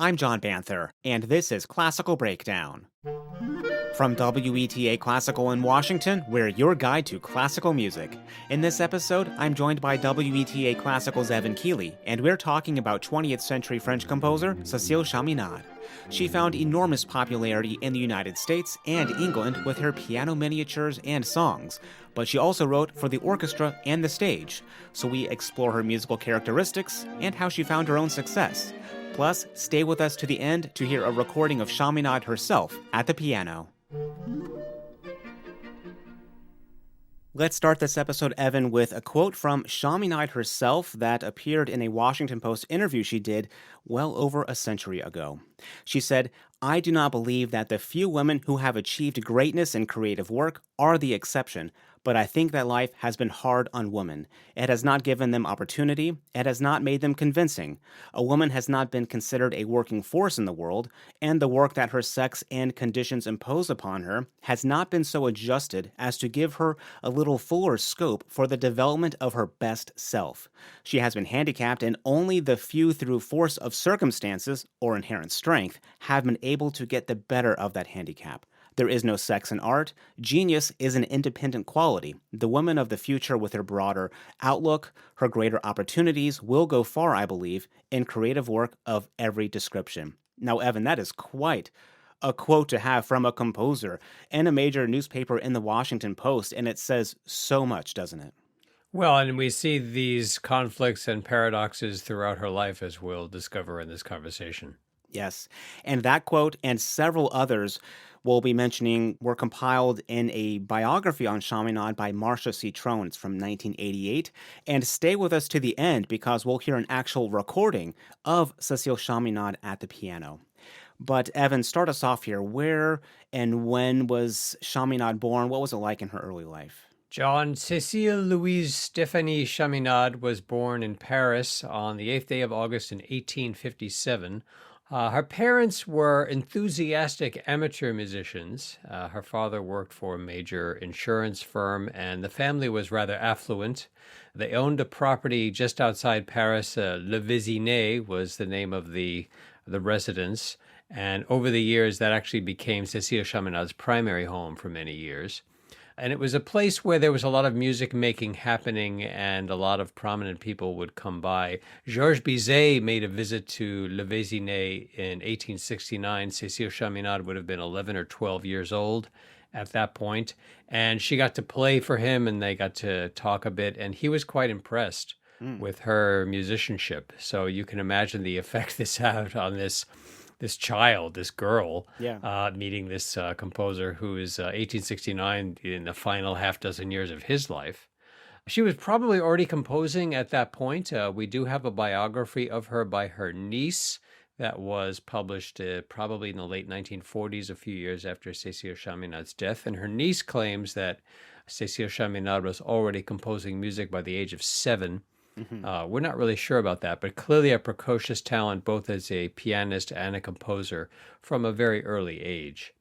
I'm John Banther, and this is Classical Breakdown. From WETA Classical in Washington, we're your guide to classical music. In this episode, I'm joined by WETA Classical's Evan Keeley, and we're talking about 20th century French composer Cécile Chaminade. She found enormous popularity in the United States and England with her piano miniatures and songs, but she also wrote for the orchestra and the stage, so we explore her musical characteristics and how she found her own success. Plus, stay with us to the end to hear a recording of Chaminade herself at the piano. Let's start this episode, Evan, with a quote from Chaminade herself that appeared in a Washington Post interview she did well over a century ago. She said, "I do not believe that the few women who have achieved greatness in creative work are the exception, but I think that life has been hard on women. It has not given them opportunity. It has not made them convincing. A woman has not been considered a working force in the world, and the work that her sex and conditions impose upon her has not been so adjusted as to give her a little fuller scope for the development of her best self. She has been handicapped, and only the few through force of circumstances or inherent strength have been able to get the better of that handicap. There is no sex in art. Genius is an independent quality. The woman of the future, with her broader outlook, her greater opportunities, will go far, I believe, in creative work of every description." Now, Evan, that is quite a quote to have from a composer in a major newspaper in the Washington Post, and it says so much, doesn't it? Well, and we see these conflicts and paradoxes throughout her life, as we'll discover in this conversation. Yes, and that quote and several others we'll be mentioning were compiled in a biography on Chaminade by Marcia Citron. It's from 1988. And stay with us to the end because we'll hear an actual recording of Cécile Chaminade at the piano. But Evan, start us off here. Where and when was Chaminade born? What was it like in her early life? John, Cécile Louise Stéphanie Chaminade was born in Paris on the 8th day of August in 1857. Her parents were enthusiastic amateur musicians. Her father worked for a major insurance firm, and the family was rather affluent. They owned a property just outside Paris. Le Vésinet was the name of the residence. And over the years, that actually became Cécile Chaminade's primary home for many years. And it was a place where there was a lot of music making happening and a lot of prominent people would come by. Georges Bizet made a visit to Le Vésinet in 1869. Cécile Chaminade would have been 11 or 12 years old at that point. And she got to play for him and they got to talk a bit. And he was quite impressed with her musicianship. So you can imagine the effect this had on this child, this girl, meeting this composer who is 1869 in the final half dozen years of his life. She was probably already composing at that point. We do have a biography of her by her niece that was published probably in the late 1940s, a few years after Cécile Chaminade's death. And her niece claims that Cécile Chaminade was already composing music by the age of 7. We're not really sure about that, but clearly a precocious talent, both as a pianist and a composer from a very early age.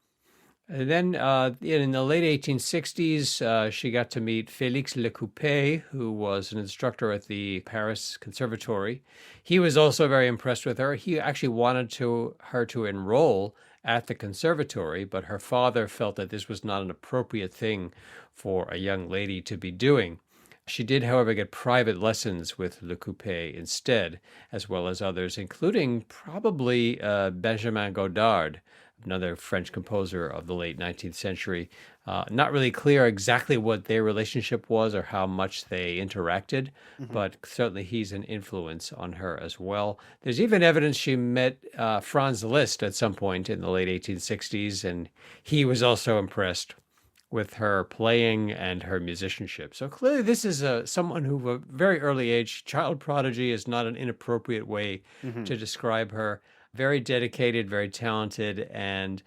And then in the late 1860s, she got to meet Félix Lecoupé, who was an instructor at the Paris Conservatory. He was also very impressed with her. He actually wanted her to enroll at the conservatory, but her father felt that this was not an appropriate thing for a young lady to be doing. She did, however, get private lessons with Le Coupé instead, as well as others, including probably Benjamin Godard, another French composer of the late 19th century. Not really clear exactly what their relationship was or how much they interacted, but certainly he's an influence on her as well. There's even evidence she met Franz Liszt at some point in the late 1860s, and he was also impressed with her playing and her musicianship. So clearly this is someone who, a very early age, child prodigy is not an inappropriate way to describe her. Very dedicated, very talented, and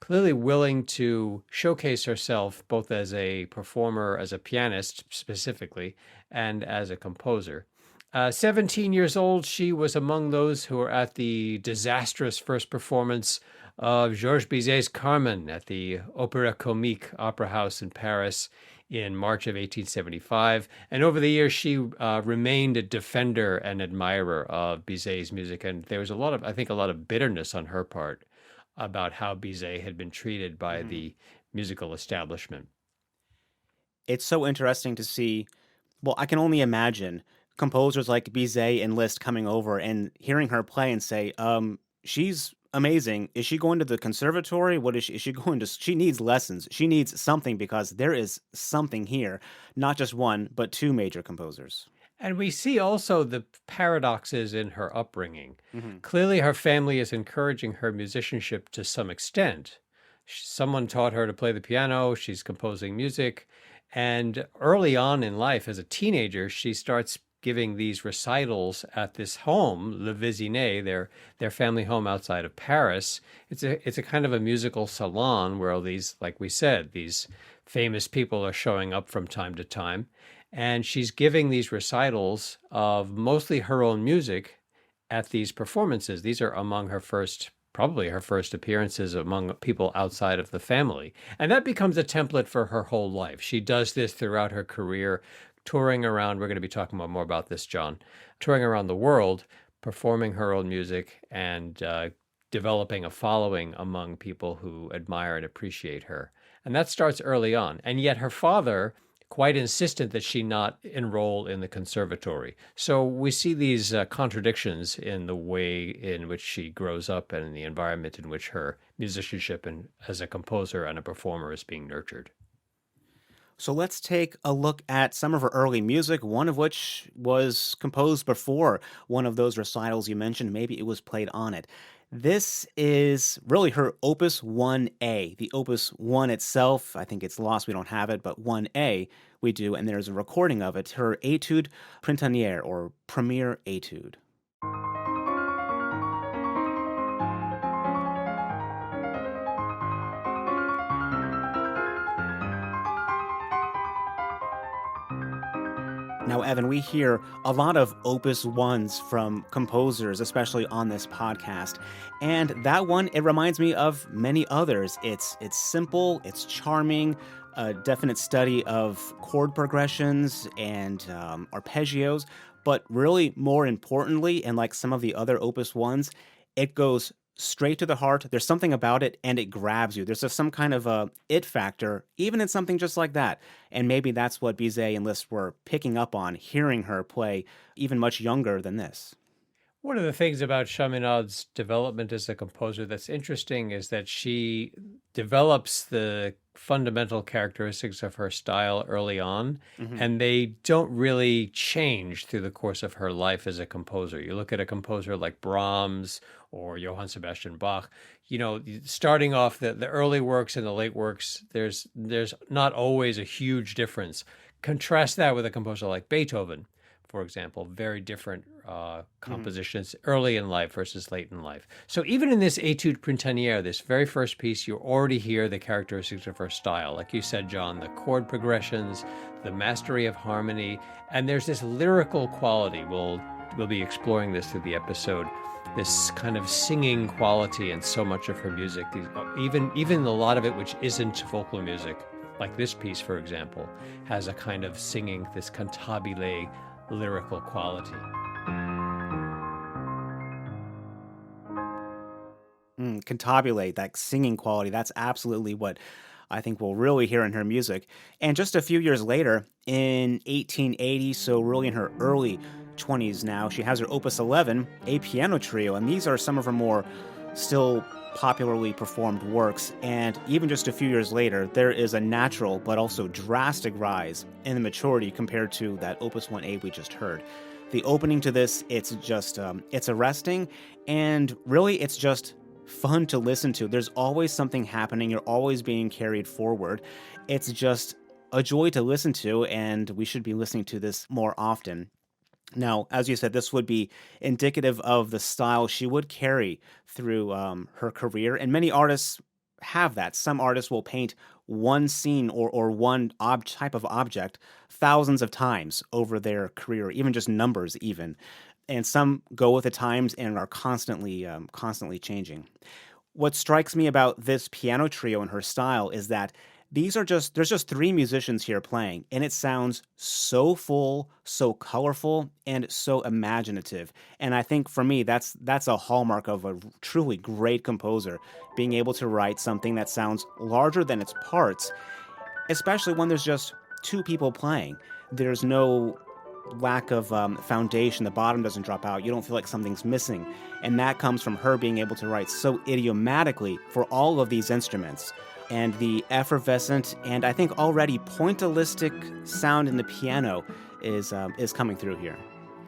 clearly willing to showcase herself both as a performer, as a pianist specifically, and as a composer. 17 years old, she was among those who were at the disastrous first performance of Georges Bizet's Carmen at the Opéra Comique Opera House in Paris in March of 1875. And over the years, she remained a defender and admirer of Bizet's music. And there was I think, a lot of bitterness on her part about how Bizet had been treated by Mhm. the musical establishment. It's so interesting to see. Well, I can only imagine composers like Bizet and Liszt coming over and hearing her play and say, she's amazing. Is she going to the conservatory? What is she? Is she going to? She needs lessons. She needs something because there is something here, not just one, but two major composers. And we see also the paradoxes in her upbringing. Hmm. Clearly, her family is encouraging her musicianship to some extent. Someone taught her to play the piano, she's composing music. And early on in life, as a teenager, she starts giving these recitals at this home, Le Vésinet, their family home outside of Paris. It's a kind of a musical salon where these, like we said, these famous people are showing up from time to time. And she's giving these recitals of mostly her own music at these performances. These are among probably her first appearances among people outside of the family. And that becomes a template for her whole life. She does this throughout her career, touring around. We're going to be talking more about this, John, touring around the world, performing her own music and developing a following among people who admire and appreciate her. And that starts early on. And yet her father quite insistent that she not enroll in the conservatory. So we see these contradictions in the way in which she grows up and in the environment in which her musicianship and as a composer and a performer is being nurtured. So let's take a look at some of her early music, one of which was composed before one of those recitals you mentioned. Maybe it was played on it. This is really her Opus 1A. The Opus 1 itself, I think it's lost, we don't have it, but 1A we do, and there's a recording of it, her Etude Printanière, or Premier Etude. Now, Evan, we hear a lot of Opus 1s from composers, especially on this podcast. And that one, it reminds me of many others. It's simple, it's charming, a definite study of chord progressions and arpeggios. But really, more importantly, and like some of the other Opus 1s, it goes straight to the heart. There's something about it and it grabs you. There's just some kind of a it factor, even in something just like that. And maybe that's what Bizet and Liszt were picking up on, hearing her play even much younger than this. One of the things about Chaminade's development as a composer that's interesting is that she develops the fundamental characteristics of her style early on, Hmm. and they don't really change through the course of her life as a composer. You look at a composer like Brahms or Johann Sebastian Bach, starting off the early works and the late works, there's not always a huge difference. Contrast that with a composer like Beethoven, for example, very different Hmm. compositions early in life versus late in life. So even in this Etude Printanière, this very first piece, you already hear the characteristics of her style. Like you said, John, the chord progressions, the mastery of harmony, and there's this lyrical quality. We'll be exploring this through the episode. This kind of singing quality in so much of her music, even a lot of it which isn't vocal music, like this piece, for example, has a kind of singing, this cantabile lyrical quality. Cantabulate, that singing quality, that's absolutely what I think we'll really hear in her music. And just a few years later, in 1880, so really in her early 20s now, she has her Opus 11, a piano trio, and these are some of her more still popularly performed works. And even just a few years later, there is a natural but also drastic rise in the maturity compared to that Opus 1A we just heard. The opening to this, it's just, it's arresting, and really it's just fun to listen to. There's always something happening. You're always being carried forward. It's just a joy to listen to, and we should be listening to this more often. Now, as you said, this would be indicative of the style she would carry through her career, and many artists have that. Some artists will paint one scene or one type of object thousands of times over their career, even just numbers, even. And some go with the times and are constantly changing. What strikes me about this piano trio and her style is that There's just three musicians here playing, and it sounds so full, so colorful, and so imaginative. And I think for me, that's a hallmark of a truly great composer, being able to write something that sounds larger than its parts, especially when there's just two people playing. There's no lack of foundation. The bottom doesn't drop out. You don't feel like something's missing. And that comes from her being able to write so idiomatically for all of these instruments. And the effervescent and I think already pointillistic sound in the piano is coming through here.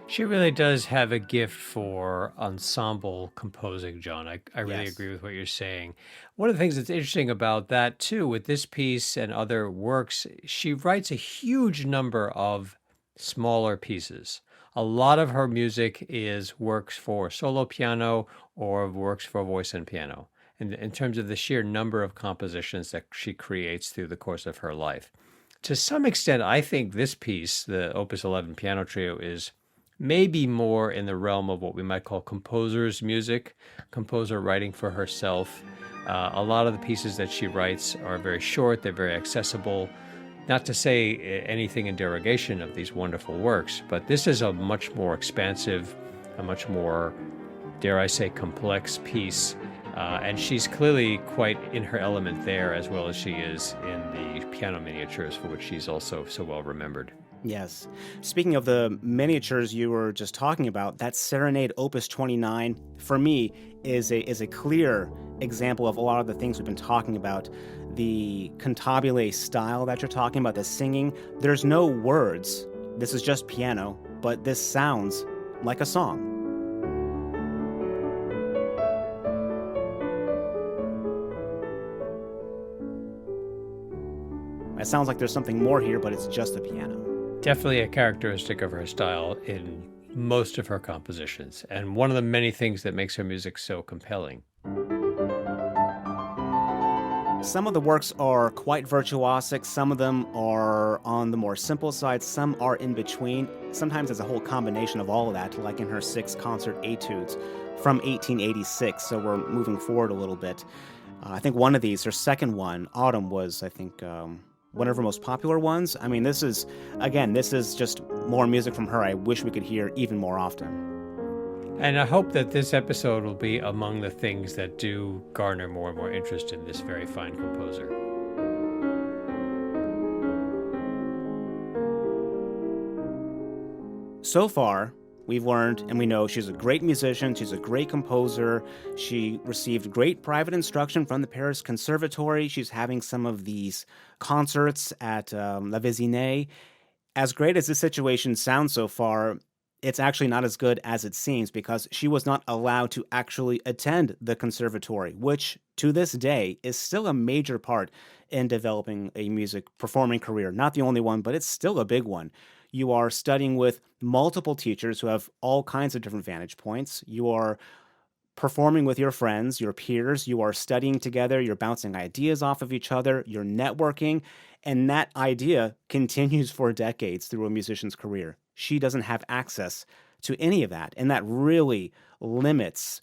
She really does have a gift for ensemble composing, John. I really Yes. agree with what you're saying. One of the things that's interesting about that, too, with this piece and other works, she writes a huge number of smaller pieces. A lot of her music is works for solo piano or works for voice and piano, in terms of the sheer number of compositions that she creates through the course of her life. To some extent, I think this piece, the Opus 11 piano trio, is maybe more in the realm of what we might call composer's music, composer writing for herself. A lot of the pieces that she writes are very short, they're very accessible. Not to say anything in derogation of these wonderful works, but this is a much more expansive, a much more, dare I say, complex piece. And she's clearly quite in her element there, as well as she is in the piano miniatures, for which she's also so well remembered. Yes. Speaking of the miniatures you were just talking about, that Serenade Opus 29, for me, is a clear example of a lot of the things we've been talking about. The cantabile style that you're talking about, the singing, there's no words. This is just piano, but this sounds like a song. It sounds like there's something more here, but it's just the piano. Definitely a characteristic of her style in most of her compositions, and one of the many things that makes her music so compelling. Some of the works are quite virtuosic, some of them are on the more simple side, some are in between. Sometimes it's a whole combination of all of that, like in her 6 concert etudes from 1886, so we're moving forward a little bit. I think one of these, her second one, Autumn, was, I think, one of her most popular ones. I mean, this is just more music from her I wish we could hear even more often. And I hope that this episode will be among the things that do garner more and more interest in this very fine composer. So far, we've learned and we know she's a great musician, she's a great composer, she received great private instruction from the Paris Conservatory, she's having some of these concerts at La Vézinée. As great as this situation sounds so far, it's actually not as good as it seems because she was not allowed to actually attend the conservatory, which to this day is still a major part in developing a music performing career. Not the only one, but it's still a big one. You are studying with multiple teachers who have all kinds of different vantage points. You are performing with your friends, your peers. You are studying together. You're bouncing ideas off of each other. You're networking. And that idea continues for decades through a musician's career. She doesn't have access to any of that. And that really limits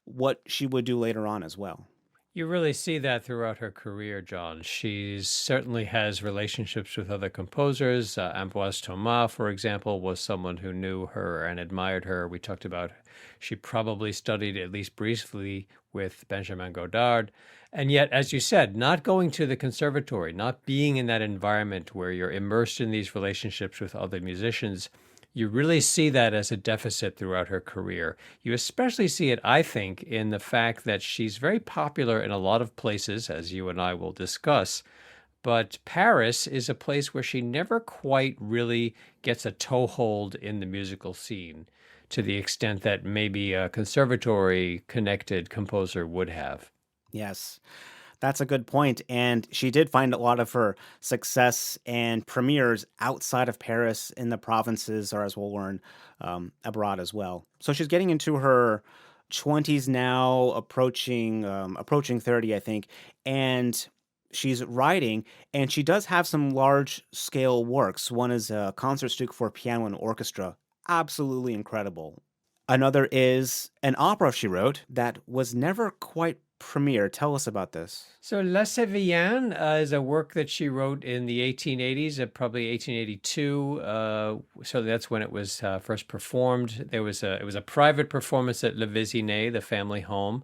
what she would do later on as well. You really see that throughout her career, John. She certainly has relationships with other composers. Ambroise Thomas, for example, was someone who knew her and admired her. We talked about she probably studied at least briefly with Benjamin Godard. And yet, as you said, not going to the conservatory, not being in that environment where you're immersed in these relationships with other musicians, you really see that as a deficit throughout her career. You especially see it, I think, in the fact that she's very popular in a lot of places, as you and I will discuss. But Paris is a place where she never quite really gets a toehold in the musical scene to the extent that maybe a conservatory-connected composer would have. Yes, that's a good point. And she did find a lot of her success and premieres outside of Paris in the provinces, or as we'll learn, abroad as well. So she's getting into her 20s now, approaching 30, I think. And she's writing, and she does have some large-scale works. One is a Concertstück for piano and orchestra. Absolutely incredible. Another is an opera she wrote that was never quite premiered. Tell us about this. So La Sevillane is a work that she wrote in the 1880s, probably 1882. So that's when it was first performed. It was a private performance at Le Vésinet, the family home.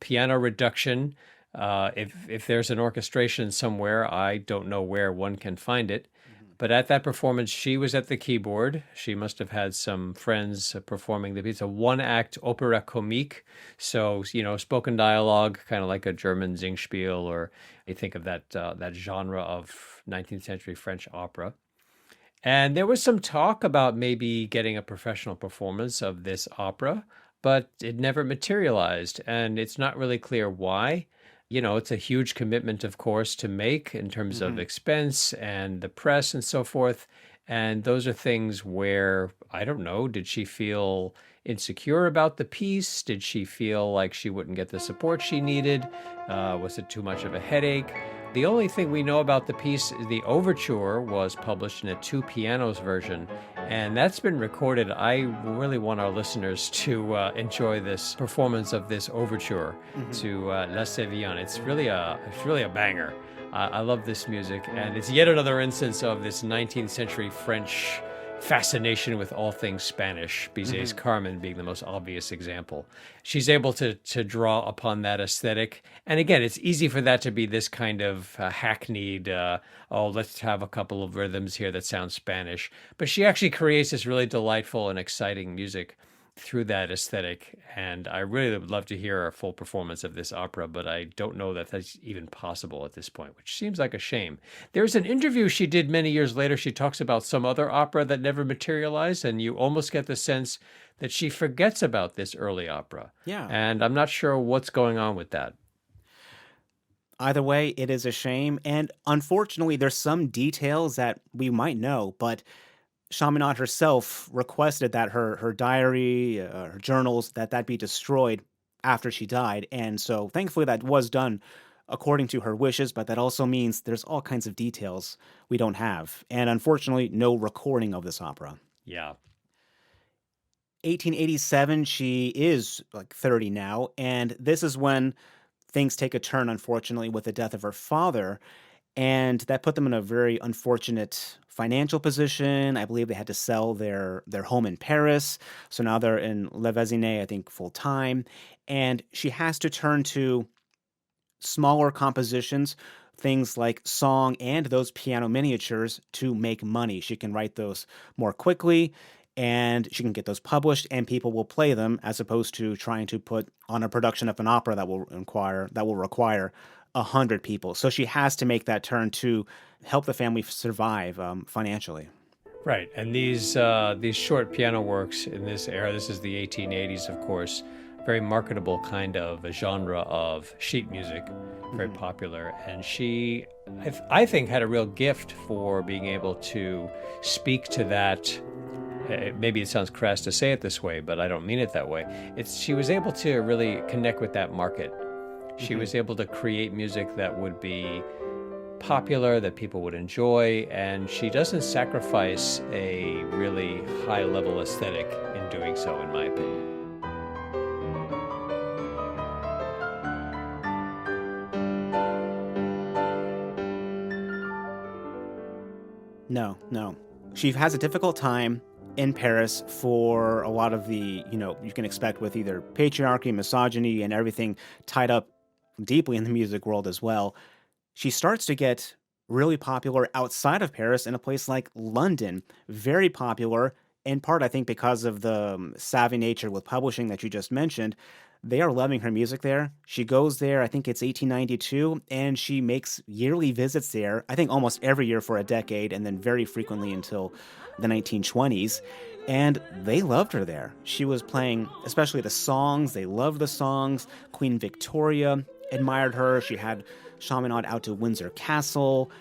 Piano reduction. If there's an orchestration somewhere, I don't know where one can find it. But at that performance, she was at the keyboard. She must have had some friends performing the piece. A one-act opera comique. So, spoken dialogue, kind of like a German Singspiel, or you think of that genre of 19th century French opera. And there was some talk about maybe getting a professional performance of this opera, but it never materialized. And it's not really clear why. It's a huge commitment, of course, to make in terms of expense and the press and so forth. And those are things where, I don't know, did she feel insecure about the piece? Did she feel like she wouldn't get the support she needed? Was it too much of a headache? The only thing we know about the piece is the overture was published in a two pianos version, and that's been recorded. I really want our listeners to enjoy this performance of this overture to La Sevillane. It's really a banger. I love this music, and it's yet another instance of this 19th century French fascination with all things Spanish, Bizet's Carmen being the most obvious example. She's able to draw upon that aesthetic. And again, it's easy for that to be this kind of hackneyed, let's have a couple of rhythms here that sound Spanish. But she actually creates this really delightful and exciting music through that aesthetic. And I really would love to hear a full performance of this opera, but I don't know that that's even possible at this point, which seems like a shame. There's an interview she did many years later. She talks about some other opera that never materialized, and you almost get the sense that she forgets about this early opera. Yeah. And I'm not sure what's going on with that. Either way, it is a shame. And unfortunately, there's some details that we might know, but Chaminade herself requested that her diary, her journals, that be destroyed after she died. And so thankfully that was done according to her wishes, but that also means there's all kinds of details we don't have. And unfortunately, no recording of this opera. Yeah. 1887, she is like 30 now, and this is when things take a turn, unfortunately, with the death of her father. And that put them in a very unfortunate financial position. I believe they had to sell their home in Paris. So now they're in Le Vésinet, I think, full time. And she has to turn to smaller compositions, things like song and those piano miniatures to make money. She can write those more quickly, and she can get those published, and people will play them, as opposed to trying to put on a production of an opera that will require 100 people. So she has to make that turn to help the family survive financially. Right. And these short piano works in this era, this is the 1880s, of course, very marketable kind of a genre of sheet music, very popular. And she, I think, had a real gift for being able to speak to that. Maybe it sounds crass to say it this way, but I don't mean it that way. She was able to really connect with that market. She was able to create music that would be popular, that people would enjoy, and she doesn't sacrifice a really high-level aesthetic in doing so, in my opinion. No. She has a difficult time in Paris for a lot of the, you can expect with either patriarchy, misogyny, and everything tied up deeply in the music world as well. She starts to get really popular outside of Paris in a place like London. Very popular, in part, I think, because of the savvy nature with publishing that you just mentioned. They are loving her music there. She goes there, I think it's 1892, and she makes yearly visits there, I think almost every year for a decade, and then very frequently until the 1920s. And they loved her there. She was playing, especially the songs. They loved the songs. Queen Victoria admired her. She had Chaminade out to Windsor Castle.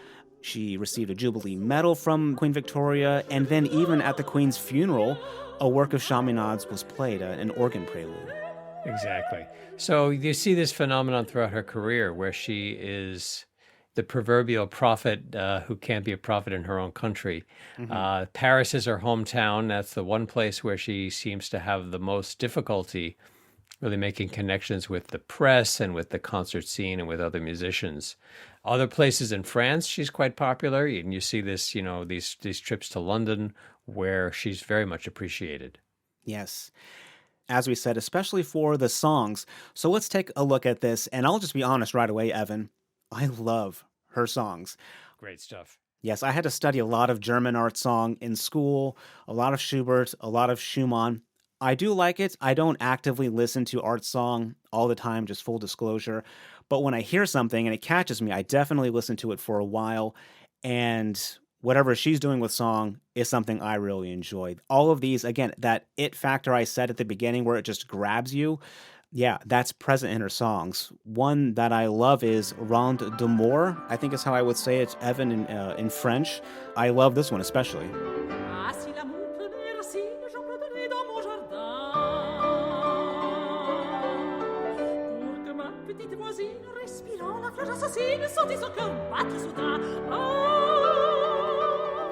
She received a Jubilee Medal from Queen Victoria. And then even at the Queen's funeral, a work of Chaminade's was played, an organ prelude. Exactly. So you see this phenomenon throughout her career where the proverbial prophet who can't be a prophet in her own country. Paris is her hometown. That's the one place where she seems to have the most difficulty really making connections with the press and with the concert scene and with other musicians. Other places in France, she's quite popular. And you see this, these trips to London where she's very much appreciated. Yes. As we said, especially for the songs. So let's take a look at this. And I'll just be honest right away, Evan. I love her songs. Great stuff. Yes, I had to study a lot of German art song in school, a lot of Schubert, a lot of Schumann. I do like it. I don't actively listen to art song all the time, just full disclosure. But when I hear something and it catches me, I definitely listen to it for a while. And whatever she's doing with song is something I really enjoy. All of these, again, that it factor I said at the beginning where it just grabs you, yeah, that's present in her songs. One that I love is Ronde d'amour, I think is how I would say it, Evan, in French. I love this one especially.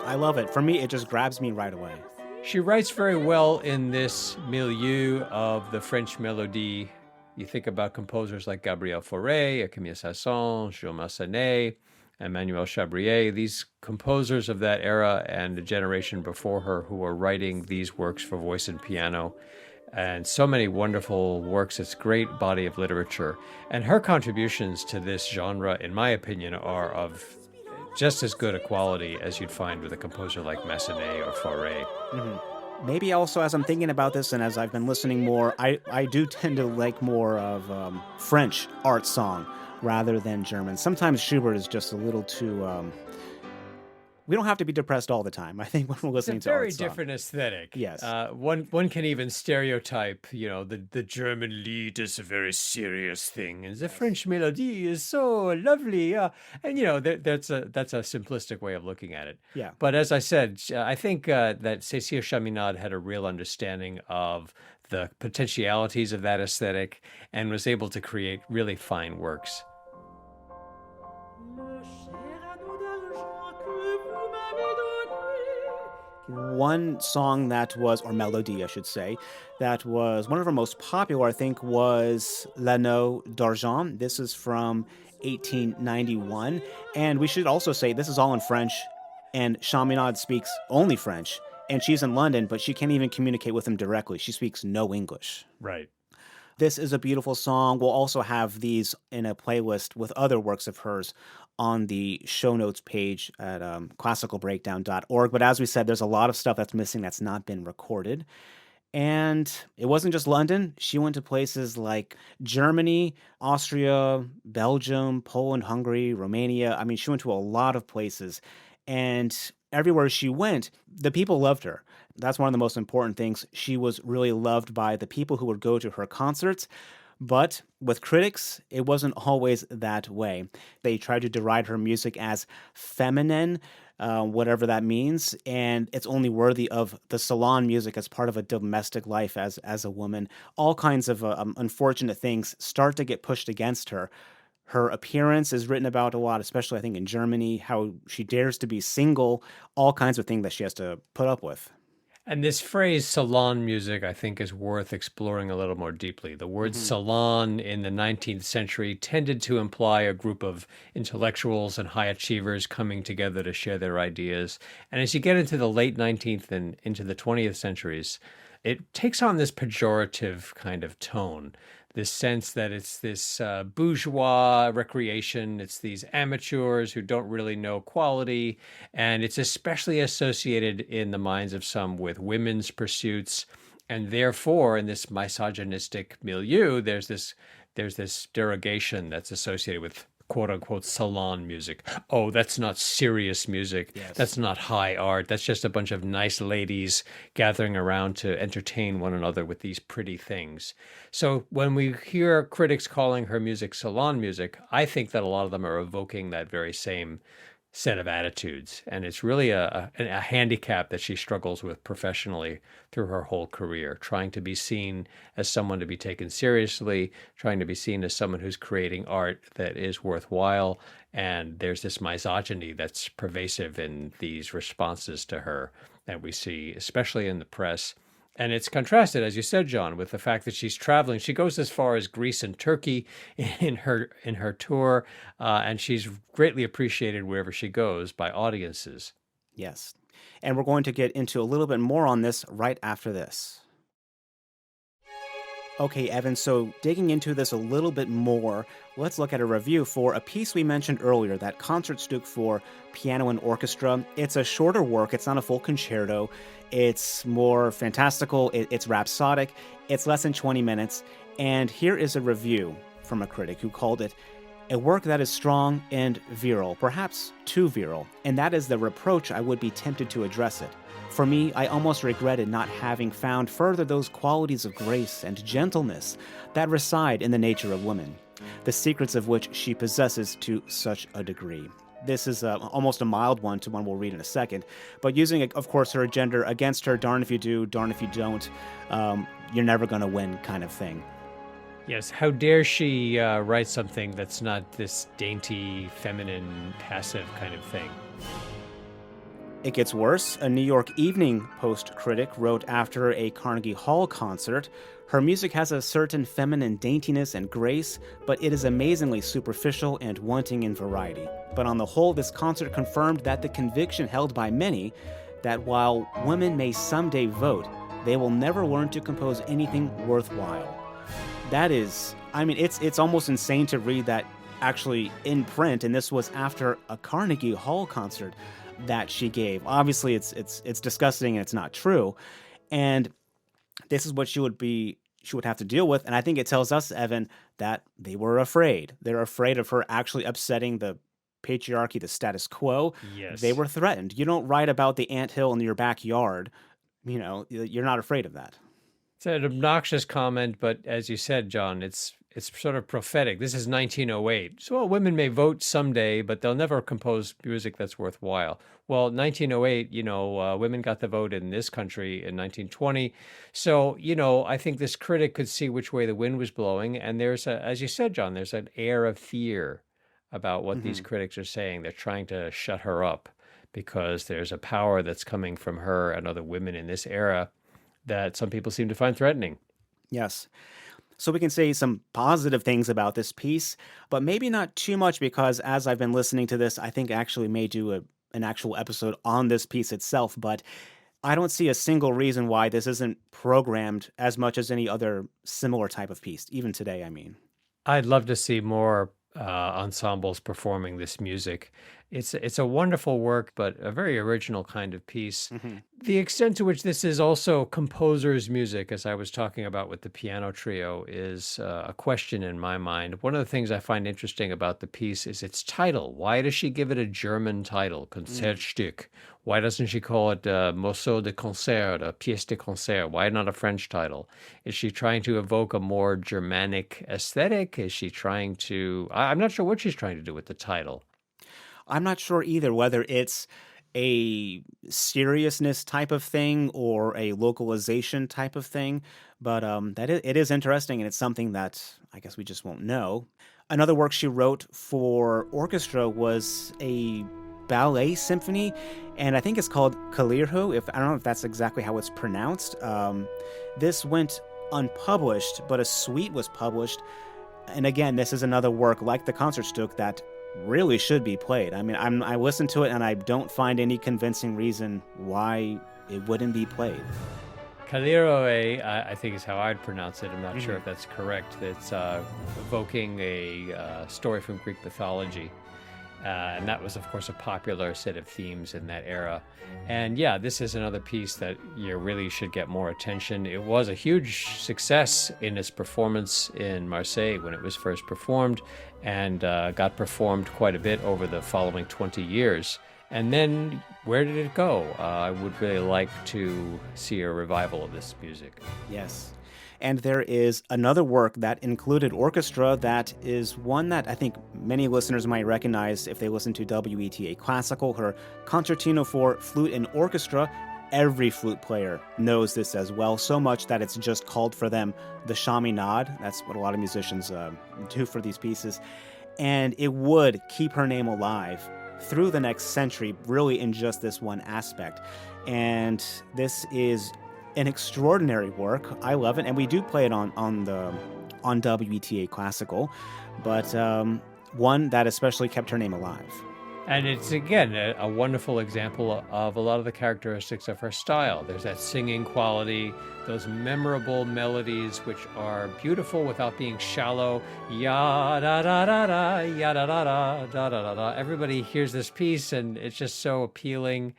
I love it. For me, it just grabs me right away. She writes very well in this milieu of the French melody. You think about composers like Gabriel Fauré, Camille Saint-Saëns, Jules Massenet, Emmanuel Chabrier, these composers of that era and a generation before her who were writing these works for voice and piano. And so many wonderful works. It's a great body of literature. And her contributions to this genre, in my opinion, are of just as good a quality as you'd find with a composer like Massenet or Fauré. Mm-hmm. Maybe also as I'm thinking about this and as I've been listening more, I do tend to like more of French art song rather than German. Sometimes Schubert is just a little too... we don't have to be depressed all the time. I think when we're listening to art song. It's a very different aesthetic. Yes. One can even stereotype, the German lied is a very serious thing, and the French melody is so lovely. And that's a simplistic way of looking at it. Yeah. But as I said, I think that Cécile Chaminade had a real understanding of the potentialities of that aesthetic and was able to create really fine works. One song that was, or melody, I should say, that was one of her most popular, I think, was L'Anneau d'Argent. This is from 1891. And we should also say this is all in French, and Chaminade speaks only French. And she's in London, but she can't even communicate with him directly. She speaks no English. Right. This is a beautiful song. We'll also have these in a playlist with other works of hers on the show notes page at classicalbreakdown.org. But as we said, there's a lot of stuff that's missing that's not been recorded. And it wasn't just London. She went to places like Germany, Austria, Belgium, Poland, Hungary, Romania. I mean, she went to a lot of places. And everywhere she went, the people loved her. That's one of the most important things. She was really loved by the people who would go to her concerts. But with critics, it wasn't always that way. They tried to deride her music as feminine, whatever that means, and it's only worthy of the salon music as part of a domestic life as a woman. All kinds of unfortunate things start to get pushed against her. Her appearance is written about a lot, especially I think in Germany, how she dares to be single, all kinds of things that she has to put up with. And this phrase salon music, I think, is worth exploring a little more deeply. The word salon in the 19th century tended to imply a group of intellectuals and high achievers coming together to share their ideas. And as you get into the late 19th and into the 20th centuries, it takes on this pejorative kind of tone. This sense that it's this bourgeois recreation, it's these amateurs who don't really know quality, and it's especially associated in the minds of some with women's pursuits, and therefore in this misogynistic milieu, there's this derogation that's associated with quote unquote salon music. Oh, that's not serious music. Yes. That's not high art. That's just a bunch of nice ladies gathering around to entertain one another with these pretty things. So when we hear critics calling her music salon music, I think that a lot of them are evoking that very same set of attitudes. And it's really a handicap that she struggles with professionally through her whole career, trying to be seen as someone to be taken seriously, trying to be seen as someone who's creating art that is worthwhile. And there's this misogyny that's pervasive in these responses to her that we see, especially in the press. And it's contrasted, as you said, John, with the fact that she's traveling. She goes as far as Greece and Turkey in her tour, and she's greatly appreciated wherever she goes by audiences. Yes. And we're going to get into a little bit more on this right after this. Okay, Evan, so digging into this a little bit more, let's look at a review for a piece we mentioned earlier, that Concertstück for piano and orchestra. It's a shorter work, it's not a full concerto, it's more fantastical, it's rhapsodic, it's less than 20 minutes, and here is a review from a critic who called it a work that is strong and virile, perhaps too virile, and that is the reproach I would be tempted to address it. For me, I almost regretted not having found further those qualities of grace and gentleness that reside in the nature of women, the secrets of which she possesses to such a degree. This is almost a mild one to one we'll read in a second, but using, of course, her gender against her, darn if you do, darn if you don't, you're never going to win kind of thing. Yes, how dare she write something that's not this dainty, feminine, passive kind of thing? It gets worse. A New York Evening Post critic wrote after a Carnegie Hall concert, her music has a certain feminine daintiness and grace, but it is amazingly superficial and wanting in variety. But on the whole, this concert confirmed that the conviction held by many that while women may someday vote, they will never learn to compose anything worthwhile. That is, it's almost insane to read that actually in print, and this was after a Carnegie Hall concert that she gave. Obviously, it's disgusting and it's not true, and this is what she would have to deal with. And I think it tells us, Evan, that they were afraid. They're afraid of her actually upsetting the patriarchy, the status quo. Yes. They were threatened. You don't write about the anthill in your backyard. You're not afraid of that. It's an obnoxious comment, but as you said, John, it's sort of prophetic. This is 1908. So women may vote someday, but they'll never compose music that's worthwhile. Well, 1908, women got the vote in this country in 1920. So, I think this critic could see which way the wind was blowing. And there's as you said, John, there's an air of fear about what these critics are saying. They're trying to shut her up because there's a power that's coming from her and other women in this era that some people seem to find threatening. Yes. So we can say some positive things about this piece, but maybe not too much, because as I've been listening to this, I think I actually may do an actual episode on this piece itself, but I don't see a single reason why this isn't programmed as much as any other similar type of piece, even today, I mean. I'd love to see more ensembles performing this music. It's a wonderful work, but a very original kind of piece. The extent to which this is also composer's music, as I was talking about with the piano trio, is a question in my mind. One of the things I find interesting about the piece is its title. Why does she give it a German title, Concertstück? Why doesn't she call it Morceau de Concert, a pièce de concert? Why not a French title? Is she trying to evoke a more Germanic aesthetic? Is she trying to... I'm not sure what she's trying to do with the title. I'm not sure either whether it's a seriousness type of thing or a localization type of thing, but it is interesting, and it's something that I guess we just won't know. Another work she wrote for orchestra was a ballet symphony, and I think it's called Kalirhu. I don't know if that's exactly how it's pronounced. This went unpublished, but a suite was published. And again, this is another work like the Concertstück that really should be played. I listened to it and I don't find any convincing reason why it wouldn't be played. Kaliroe, I think is how I'd pronounce it. I'm not sure if that's correct. It's evoking a story from Greek mythology. And that was, of course, a popular set of themes in that era. And yeah, this is another piece that you really should get more attention. It was a huge success in its performance in Marseille when it was first performed, and got performed quite a bit over the following 20 years. And then where did it go? I would really like to see a revival of this music. Yes. And there is another work that included orchestra that is one that I think many listeners might recognize if they listen to WETA Classical, her Concertino for Flute and Orchestra. Every flute player knows this as well, so much that it's just called for them the Chaminade. That's what a lot of musicians do for these pieces. And it would keep her name alive through the next century, really in just this one aspect. And this is an extraordinary work. I love it, and we do play it on WETA Classical, but one that especially kept her name alive. And it's, again, a wonderful example of a lot of the characteristics of her style. There's that singing quality, those memorable melodies, which are beautiful without being shallow. Ya da da da da, ya da da da, da da da da. Everybody hears this piece, and it's just so appealing.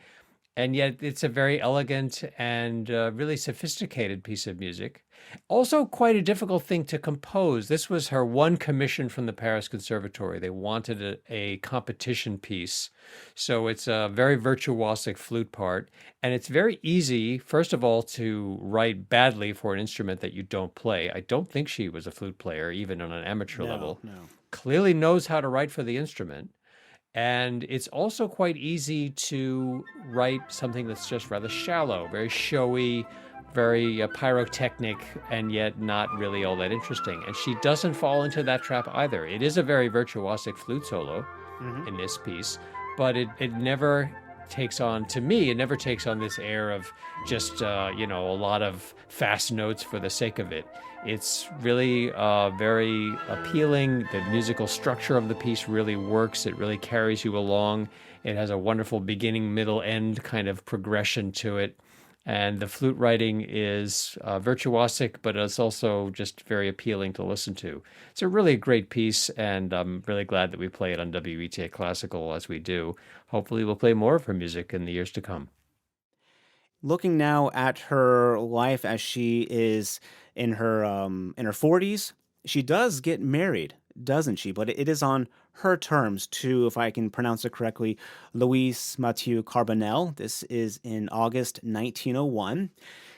And yet it's a very elegant and really sophisticated piece of music. Also quite a difficult thing to compose. This was her one commission from the Paris Conservatory. They wanted a competition piece. So it's a very virtuosic flute part. And it's very easy, first of all, to write badly for an instrument that you don't play. I don't think she was a flute player, even on an amateur level. No. Clearly knows how to write for the instrument. And it's also quite easy to write something that's just rather shallow, very showy, very pyrotechnic, and yet not really all that interesting. And she doesn't fall into that trap either. It is a very virtuosic flute solo in this piece, but it never takes on, to me, it never takes on this air of just, a lot of fast notes for the sake of it. It's really very appealing. The musical structure of the piece really works. It really carries you along. It has a wonderful beginning, middle, end kind of progression to it. And the flute writing is virtuosic, but it's also just very appealing to listen to. It's a really great piece, and I'm really glad that we play it on WETA Classical as we do. Hopefully we'll play more of her music in the years to come. Looking now at her life as she is in her 40s, she does get married, doesn't she? But it is on her terms to, if I can pronounce it correctly, Louis Mathieu Carbonel. This is in August 1901.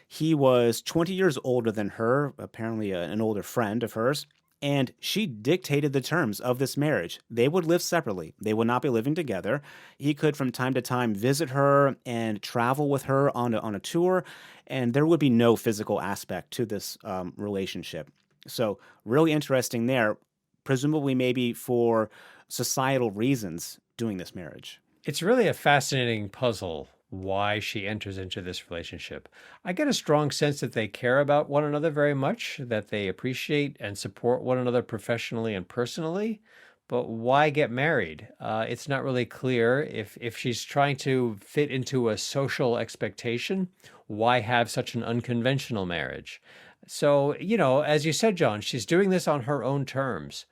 He was 20 years older than her, apparently an older friend of hers, and she dictated the terms of this marriage. They would live separately. They would not be living together. He could, from time to time, visit her and travel with her on a tour, and there would be no physical aspect to this relationship. So really interesting there, presumably maybe for societal reasons doing this marriage. It's really a fascinating puzzle why she enters into this relationship. I get a strong sense that they care about one another very much, that they appreciate and support one another professionally and personally. But why get married? It's not really clear. If she's trying to fit into a social expectation, why have such an unconventional marriage? So, as you said, John, she's doing this on her own terms.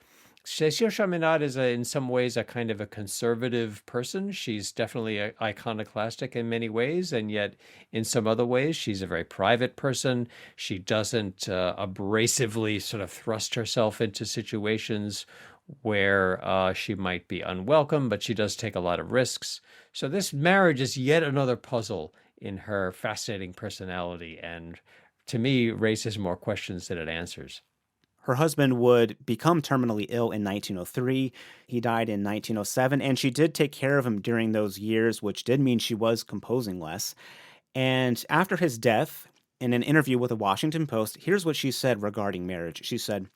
Cécile Chaminade is in some ways a kind of a conservative person. She's definitely iconoclastic in many ways, and yet in some other ways, she's a very private person. She doesn't abrasively sort of thrust herself into situations where she might be unwelcome, but she does take a lot of risks. So this marriage is yet another puzzle in her fascinating personality, and to me, raises more questions than it answers. Her husband would become terminally ill in 1903. He died in 1907, and she did take care of him during those years, which did mean she was composing less. And after his death, in an interview with the Washington Post, here's what she said regarding marriage. She said,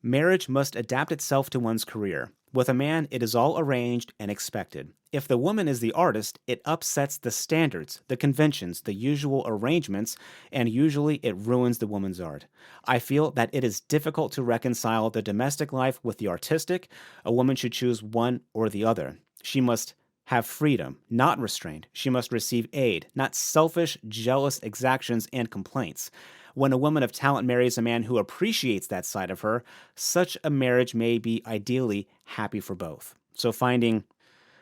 "Marriage must adapt itself to one's career. With a man, it is all arranged and expected. If the woman is the artist, it upsets the standards, the conventions, the usual arrangements, and usually it ruins the woman's art. I feel that it is difficult to reconcile the domestic life with the artistic. A woman should choose one or the other. She must have freedom, not restraint. She must receive aid, not selfish, jealous exactions and complaints. When a woman of talent marries a man who appreciates that side of her, such a marriage may be ideally happy for both." So finding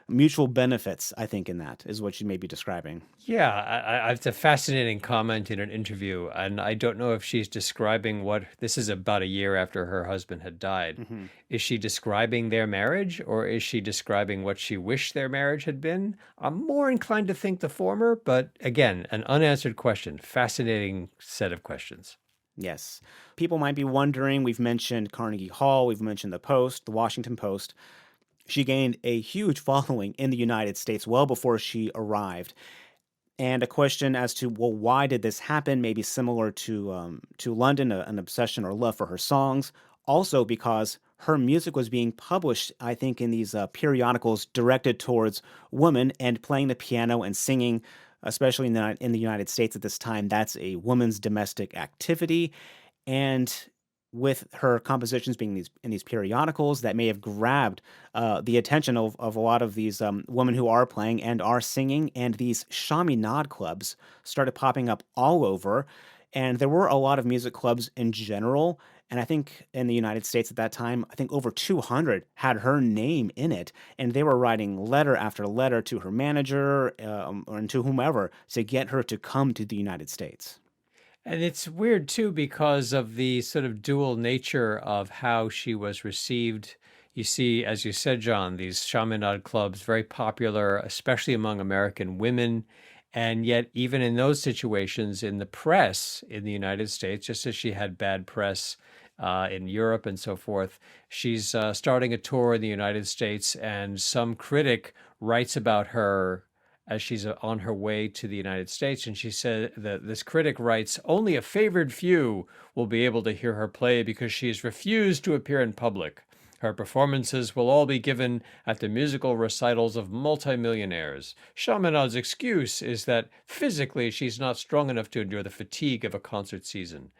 mutual benefits, I think, in that is what she may be describing. Yeah, it's a fascinating comment in an interview, and I don't know if she's describing this is about a year after her husband had died. Mm-hmm. Is she describing their marriage, or is she describing what she wished their marriage had been? I'm more inclined to think the former, but again, an unanswered question. Fascinating set of questions. Yes. People might be wondering, we've mentioned Carnegie Hall, we've mentioned the Post, the Washington Post. She gained a huge following in the United States well before she arrived. And a question as to, well, why did this happen? Maybe similar to London, an obsession or love for her songs. Also, because her music was being published, I think, in these periodicals directed towards women, and playing the piano and singing, especially in the United States at this time, that's a woman's domestic activity. And with her compositions being in these periodicals, that may have grabbed the attention of a lot of these women who are playing and are singing, and these chaminade clubs started popping up all over. And there were a lot of music clubs in general, and I think in the United States at that time, I think over 200 had her name in it, and they were writing letter after letter to her manager or to whomever to get her to come to the United States. And it's weird too because of the sort of dual nature of how she was received. You see, as you said, John, these chaminade clubs very popular, especially among American women. And yet, even in those situations, in the press in the United States, just as she had bad press in Europe and so forth, she's starting a tour in the United States, and some critic writes about her as she's on her way to the United States. And she said that this critic writes, only a favored few will be able to hear her play because she has refused to appear in public. Her performances will all be given at the musical recitals of multimillionaires. Chaminade's excuse is that physically she's not strong enough to endure the fatigue of a concert season.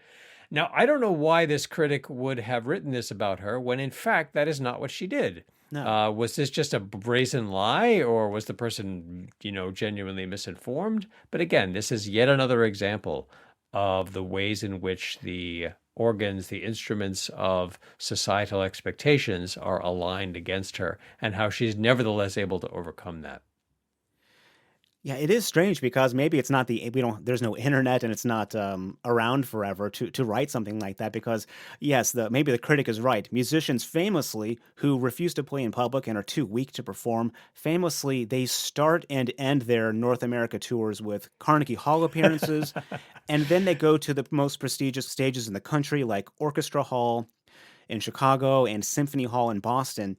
Now, I don't know why this critic would have written this about her when, in fact, that is not what she did. No. Was this just a brazen lie, or was the person, genuinely misinformed? But again, this is yet another example of the ways in which the organs, the instruments of societal expectations are aligned against her, and how she's nevertheless able to overcome that. Yeah, it is strange because maybe it's not there's no internet, and it's not around forever to write something like that, because yes, maybe the critic is right. Musicians famously who refuse to play in public and are too weak to perform, famously they start and end their North America tours with Carnegie Hall appearances, and then they go to the most prestigious stages in the country like Orchestra Hall in Chicago and Symphony Hall in Boston.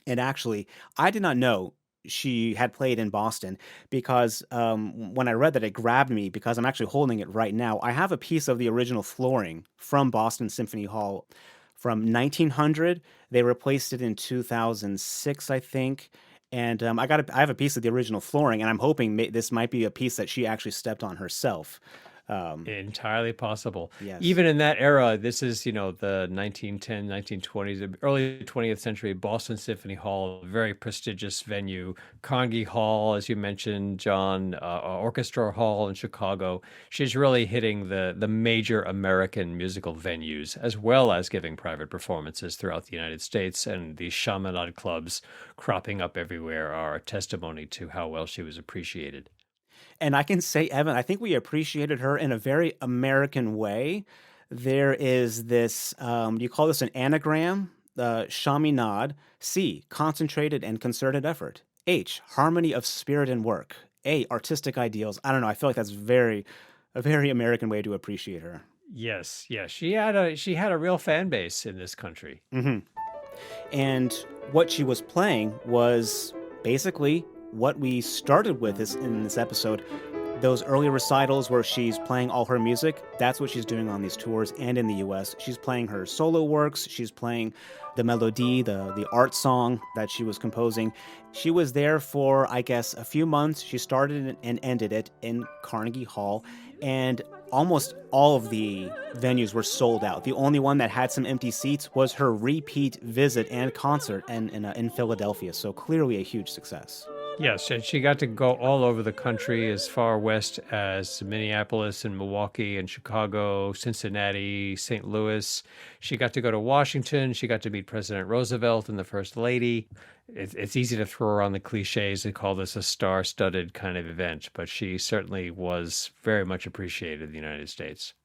And actually, I did not know she had played in Boston, because when I read that, it grabbed me because I'm actually holding it right now. I have a piece of the original flooring from Boston Symphony Hall from 1900. They replaced it in 2006, I think. And I have a piece of the original flooring, and I'm hoping this might be a piece that she actually stepped on herself. Entirely possible. Yes. Even in that era, this is, the 1910, 1920s, the early 20th century, Boston Symphony Hall, very prestigious venue. Carnegie Hall, as you mentioned, John, Orchestra Hall in Chicago. She's really hitting the major American musical venues, as well as giving private performances throughout the United States. And these chaminade clubs cropping up everywhere are a testimony to how well she was appreciated. And I can say, Evan, I think we appreciated her in a very American way. There is this, you call this an anagram, chaminade. C, concentrated and concerted effort. H, harmony of spirit and work. A, artistic ideals. I don't know. I feel like that's a very American way to appreciate her. Yes, yes. She had a real fan base in this country. Hmm. And what she was playing was basically what we started with in this episode. Those early recitals where she's playing all her music, that's what she's doing on these tours and in the US. She's playing her solo works, she's playing the melody, the art song that she was composing. She was there for, I guess, a few months. She started it and ended it in Carnegie Hall, and almost all of the venues were sold out. The only one that had some empty seats was her repeat visit and concert in Philadelphia, so clearly a huge success. Yes, and she got to go all over the country, as far west as Minneapolis and Milwaukee and Chicago, Cincinnati, St. Louis. She got to go to Washington. She got to meet President Roosevelt and the First Lady. It's easy to throw around the cliches and call this a star-studded kind of event, but she certainly was very much appreciated in the United States.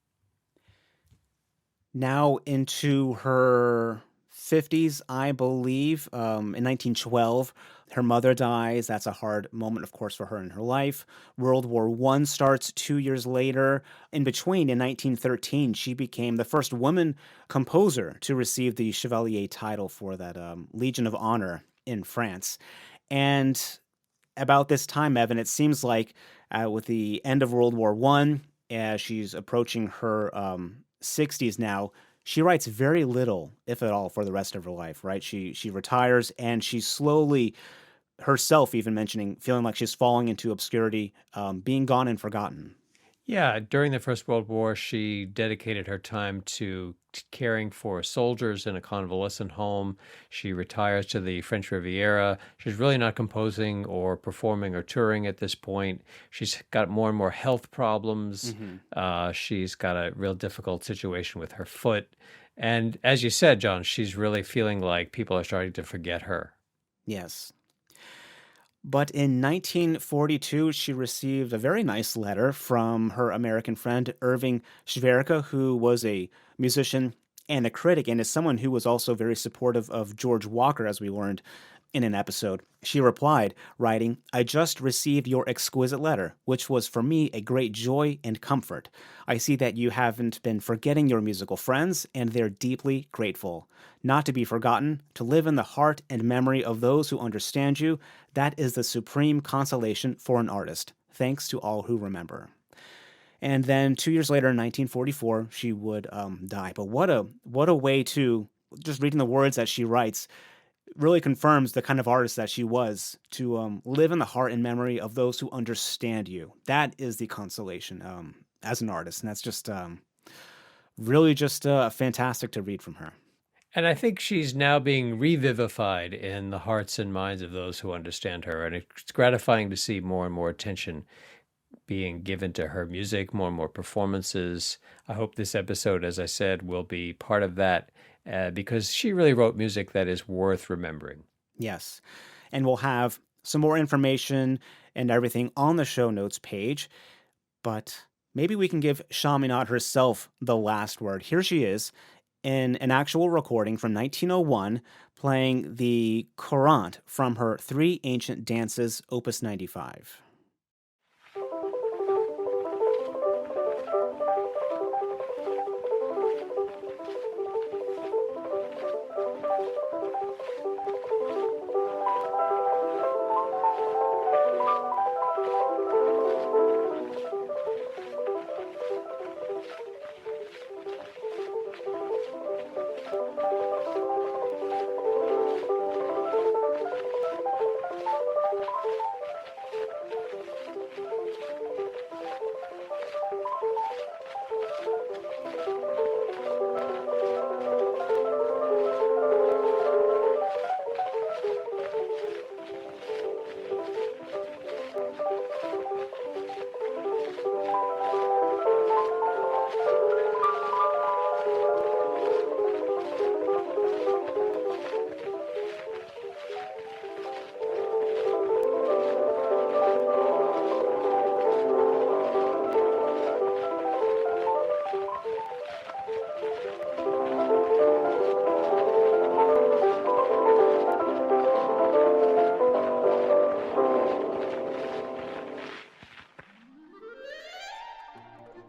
Now into her 50s, I believe. In 1912, her mother dies. That's a hard moment, of course, for her in her life. World War I starts 2 years later. In between, in 1913, she became the first woman composer to receive the Chevalier title for that Legion of Honor in France. And about this time, Evan, it seems like with the end of World War I, as she's approaching her 60s now, she writes very little, if at all, for the rest of her life, right? She retires, and she's slowly herself even mentioning feeling like she's falling into obscurity, being gone and forgotten. Yeah, during the First World War, she dedicated her time to caring for soldiers in a convalescent home. She retires to the French Riviera. She's really not composing or performing or touring at this point. She's got more and more health problems. She's got a real difficult situation with her foot. And as you said, John, she's really feeling like people are starting to forget her. Yes. But in 1942, she received a very nice letter from her American friend, Irving Schwerke, who was a musician and a critic, and is someone who was also very supportive of George Walker, as we learned in an episode. She replied, writing, "I just received your exquisite letter, which was for me a great joy and comfort. I see that you haven't been forgetting your musical friends, and they're deeply grateful. Not to be forgotten, to live in the heart and memory of those who understand you, that is the supreme consolation for an artist. Thanks to all who remember." And then 2 years later, in 1944, she would die. But what a way to, just reading the words that she writes, really confirms the kind of artist that she was, to live in the heart and memory of those who understand you. That is the consolation as an artist. And that's just really just fantastic to read from her. And I think she's now being revivified in the hearts and minds of those who understand her. And it's gratifying to see more and more attention being given to her music, more and more performances. I hope this episode, as I said, will be part of that because she really wrote music that is worth remembering. Yes. And we'll have some more information and everything on the show notes page. But maybe we can give Chaminade herself the last word. Here she is in an actual recording from 1901, playing the Courante from her Three Ancient Dances, Opus 95.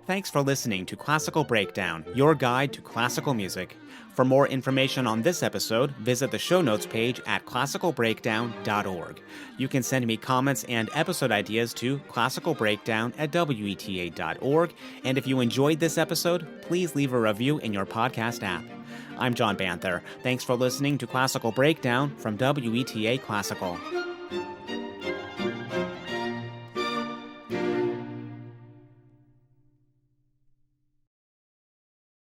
Thanks for listening to Classical Breakdown, your guide to classical music. For more information on this episode, visit the show notes page at classicalbreakdown.org. You can send me comments and episode ideas to classicalbreakdown@weta.org. And if you enjoyed this episode, please leave a review in your podcast app. I'm John Banther. Thanks for listening to Classical Breakdown from WETA Classical.